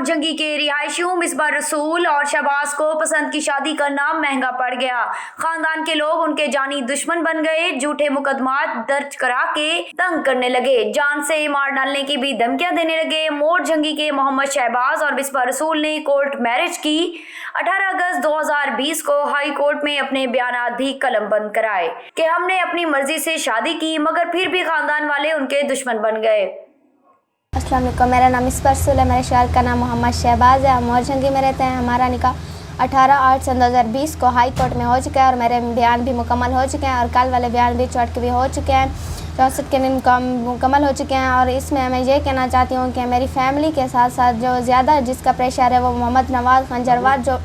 مورجھنگی کے رہائشیوں مصباح اور شہباز کو پسند کی شادی کرنا مہنگا پڑ گیا۔ خاندان کے لوگ ان کے جانی دشمن بن گئے، جھوٹے مقدمات درج کرا کے تنگ کرنے لگے، جان سے مار ڈالنے کی بھی دھمکیاں دینے لگے۔ مورجھنگی کے محمد شہباز اور مصباح نے کورٹ میرج کی 18 اگست 2020 کو ہائی کورٹ میں اپنے بیانات بھی قلم بند کرائے کہ ہم نے اپنی مرضی سے شادی کی، مگر پھر بھی خاندان والے ان کے دشمن بن گئے۔ السلام علیکم، میرا نام مصباح ہے، میرے شوہر کا نام محمد شہباز ہے، ہم مورجھنگی میں رہتے ہیں۔ ہمارا نکاح 18/8/2020 کو ہائی کورٹ میں ہو چکا ہے اور میرے بیان بھی مکمل ہو چکے ہیں اور کل والے بیان بھی 64 کے بھی ہو چکے ہیں، 64 کے دن مکمل ہو چکے ہیں۔ اور اس میں میں یہ کہنا چاہتی ہوں کہ میری فیملی کے ساتھ ساتھ جو زیادہ جس کا پریشر ہے وہ محمد نواز خان جو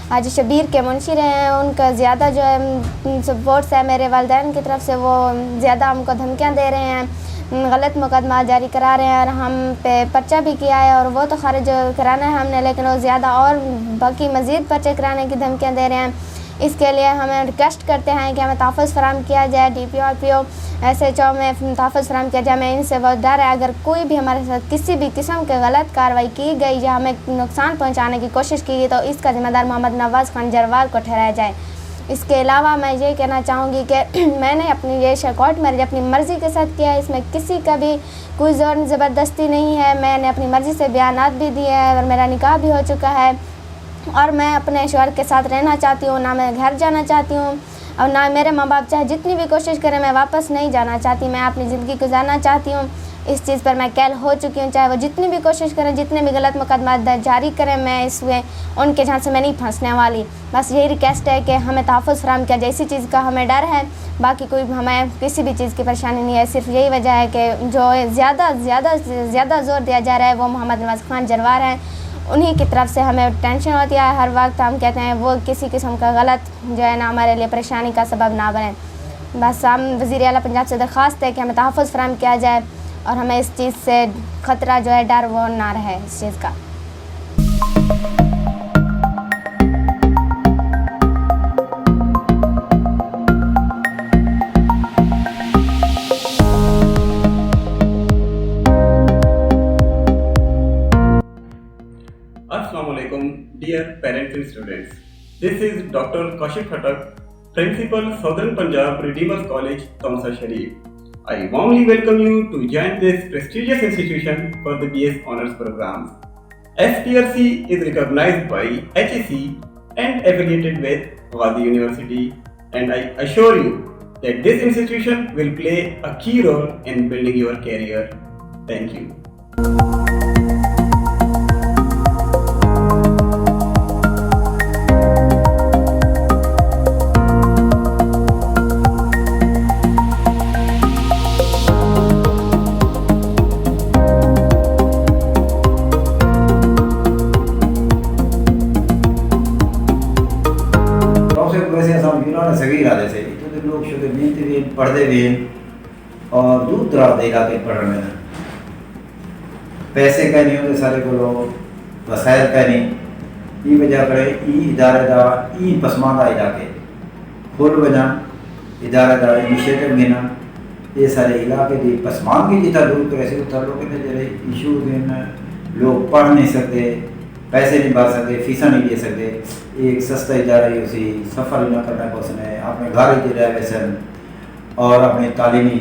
حاجی شبیر کے منشی رہے ہیں، ان کا زیادہ جو ہے سپورٹس ہے میرے والدین کی طرف سے، وہ زیادہ ہم کو دھمکیاں دے رہے ہیں، غلط مقدمات جاری کرا رہے ہیں اور ہم پہ پرچہ بھی کیا ہے اور وہ تو خارج کرانا ہے ہم نے، لیکن وہ زیادہ اور باقی مزید پرچہ کرانے کی دھمکیاں دے رہے ہیں۔ اس کے لیے ہمیں ریکویسٹ کرتے ہیں کہ ہمیں تحفظ فراہم کیا جائے، DPO SHO میں تحفظ فراہم کیا جائے۔ ہمیں ان سے بہت ڈر ہے، اگر کوئی بھی ہمارے ساتھ کسی بھی قسم کے غلط کارروائی کی گئی یا ہمیں نقصان پہنچانے کی کوشش کی گئی تو اس کا ذمہ دار محمد نواز خان کو ٹھہرایا جائے۔ اس کے علاوہ میں یہ کہنا چاہوں گی کہ میں نے اپنی یہ کورٹ میرج اپنی مرضی کے ساتھ کیا ہے، اس میں کسی کا بھی کوئی زور زبردستی نہیں ہے، میں نے اپنی مرضی سے بیانات بھی دیے ہیں اور میرا نکاح بھی ہو چکا ہے اور میں اپنے شوہر کے ساتھ رہنا چاہتی ہوں، نہ میں گھر جانا چاہتی ہوں اور نہ میرے ماں باپ چاہے جتنی بھی کوشش کریں میں واپس نہیں جانا چاہتی، میں اپنی زندگی گزارنا چاہتی ہوں۔ اس چیز پر میں قائل ہو چکی ہوں، چاہے وہ جتنی بھی کوشش کریں، جتنے بھی غلط مقدمات جاری کریں، میں اس میں ان کے جھانسے میں نہیں پھنسنے والی۔ بس یہی ریکویسٹ ہے کہ ہمیں تحفظ فراہم کیا جائے، اسی چیز کا ہمیں ڈر ہے، باقی کوئی ہمیں کسی بھی چیز کی پریشانی نہیں ہے، صرف یہی وجہ ہے کہ جو زیادہ زور دیا جا رہا ہے وہ محمد نواز خان ہیں، انہی کی طرف سے ہمیں ٹینشن ہوتی ہے ہر وقت، ہم کہتے ہیں وہ کسی قسم کا غلط جو ہے نا ہمارے لیے پریشانی کا سبب نہ بنے۔ بس ہم وزیر اعلیٰ پنجاب سے درخواست ہے کہ ہمیں تحفظ فراہم کیا جائے اور ہمیں اس چیز سے خطرہ جو ہے ڈر وہ نہ رہے اس چیز کا۔ السلام علیکم dear parents and students. This is Dr. Kaushik Khattak, Principal Southern Punjab Redeemers College, Taunsa Sharif. I warmly welcome you to join this prestigious institution for the BS Honours programs. SPRC is recognized by HEC and affiliated with Ghazi University, and I assure you that this institution will play a key role in building your career. Thank you. صغیر آدھے سے اتنے لوگ شدے محنتی بھی پڑھتے بھی ہیں اور دور دراز دے علاقے پڑھ رہے ہیں، پیسے کا نہیں ہوتے سارے کو لوگ وسائل کا نہیں، یہ وجہ کرے ای ادارے دا ای پسماندہ علاقے کھول وجہ ادارے دا انیشیٹو گینا یہ سارے علاقے دی پسماندگی جتا دور کرے سے اتر لوگ کہتے جرے ایشو دین لوگ پڑھ نہیں سکتے، پیسے نہیں بھر سکتے، فیساں نہیں دے سکتے، ایک سستا ادارہ ہی اسی سفر نہ کرنا پسند اپنے گھر ہی رہ ویسن اور اپنی تعلیمی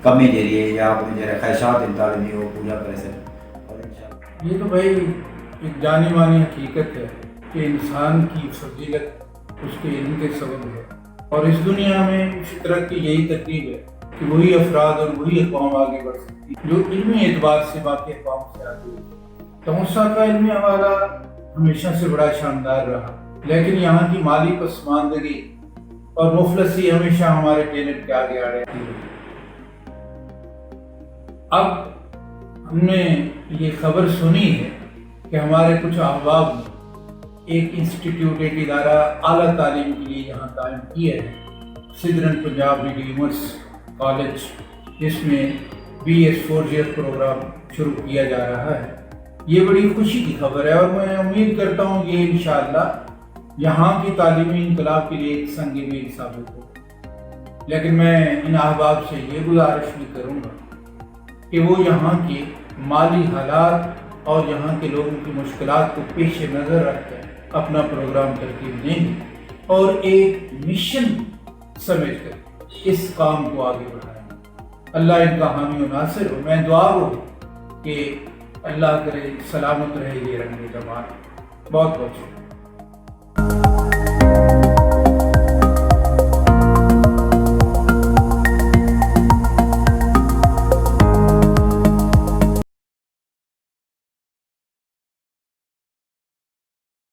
کمی دے رہی ہے یا اپنے جو خواہشات تعلیمی وہ پورا کرے سن۔ اور یہ تو بھائی ایک جانی مانی حقیقت ہے کہ انسان کی فضیلت اس کے علم کے سبب ہے، اور اس دنیا میں فطرت کی یہی ترتیب ہے کہ وہی افراد اور وہی اقوام آگے بڑھ سکتی ہے جو علمی اعتبار سے باقی اقوام سے آگے ہے۔ تمسا کا علمی حوالہ ہمیشہ سے بڑا شاندار رہا، لیکن یہاں کی مالی پسماندگی اور مفلسی ہمیشہ ہمارے ٹیلنٹ کے آگے آ رہی ہے۔ اب ہم نے یہ خبر سنی ہے کہ ہمارے کچھ احباب نے ایک انسٹیٹیوٹ، ایک ادارہ اعلیٰ تعلیم کے لیے یہاں قائم کیا ہے، سدرن پنجاب ریڈیمرس کالج، جس میں BS 4 year پروگرام شروع کیا جا رہا ہے۔ یہ بڑی خوشی کی خبر ہے اور میں امید کرتا ہوں یہ انشاءاللہ یہاں کی تعلیمی انقلاب کے لیے ایک سنگ میل ثابت ہو۔ لیکن میں ان احباب سے یہ گزارش بھی کروں گا کہ وہ یہاں کے مالی حالات اور یہاں کے لوگوں کی مشکلات کو پیش نظر رکھ کر اپنا پروگرام ترتیب دیں گے اور ایک مشن سمجھ کر اس کام کو آگے بڑھائیں گے۔ اللہ ان کا حامی و ناصر ہو۔ میں دعا ہو کہ اللہ کرے سلامت رہے یہ رنگ جماعت۔ بہت بہت شکریہ۔